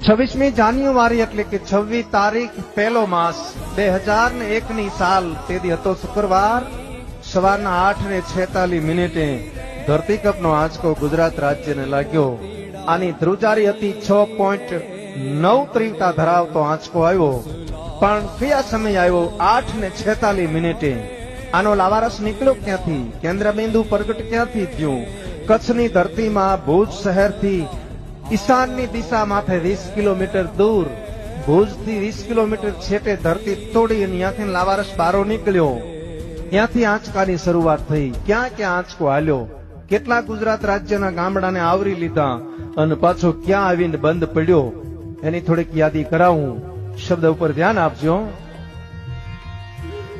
26મી જાન્યુઆરી એટલે કે 26 તારીખ પહેલો માસ 2001ની સાલ તે દી હતો શુક્રવાર સવારના 8:46 ધરતીકંપનો આંચકો ગુજરાત રાજ્યને લાગ્યો। આની ધ્રુજારી હતી 6.9 તીવ્રતા ધરાવતો આંચકો આવ્યો, પણ કયા સમય આવ્યો? 8:46। આનો લાવારસ નીકળ્યો ક્યાંથી? કેન્દ્રબિંદુ પ્રગટ ક્યાંથી થયું? કચ્છની ધરતીમાં ભુજ શહેરથી ઈશાનની દિશા માથે 20 કિલોમીટર દૂર, ભુજથી 20 કિલોમીટર છેટે ધરતી તોડી અને ત્યાંથી લાવારસ બારો નીકળ્યો। ત્યાંથી આંચકાની શરૂઆત થઈ। ક્યાં ક્યાં આંચકો હાલ્યો, કેટલા ગુજરાત રાજ્યના ગામડાને આવરી લીધા અને પાછો ક્યાં આવીને બંધ પડ્યો, એની થોડીક યાદી કરાવું। શબ્દ ઉપર ધ્યાન આપજો।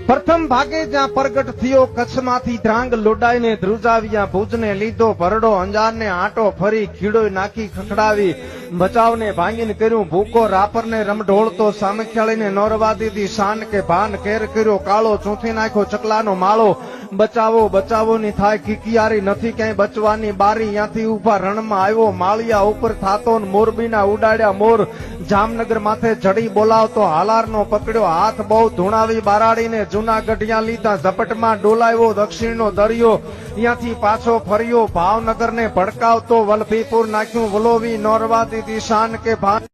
પ્રથમ ભાગે જ્યાં પ્રગટ થયો, કચ્છમાંથી ધ્રાંગ લોડાઈને ધ્રુજાવ્યા, ભુજને લીધો ભરડો, અંજારને આંટો ફરી, ખીડો નાખી ખખડાવી, બચાવને ભાંગીને કર્યું ભૂકો, રાપરને રમઢોળતો, સામખિયાળીને નોરવા દીધી, શાન કે ભાન કેર કર્યો, કાળો ચૂંથી નાખ્યો ચકલાનો માળો, બચાવો બચાવો ની થાય કિકિયારી, નથી ક્યાંય બચવાની બારી, ત્યાંથી ઉભા રણમાં આવ્યો માળિયા ઉપર થાતો, મોરબીના ઉડાડ્યા મોર, જામનગર માથે જડી બોલાવતો, હાલારનો પકડ્યો હાથ બહુ ધૂણાવી બારાડીને, જૂનાગઢિયા લીધા ઝપટમાં ડોલાવ્યો, દક્ષિણનો દરિયો ત્યાંથી પાછો ફર્યો, ભાવનગરને ભડકાવતો, વલભીપુર નાખ્યું વલોવી, નોરવા દીધી શાન કે ભાન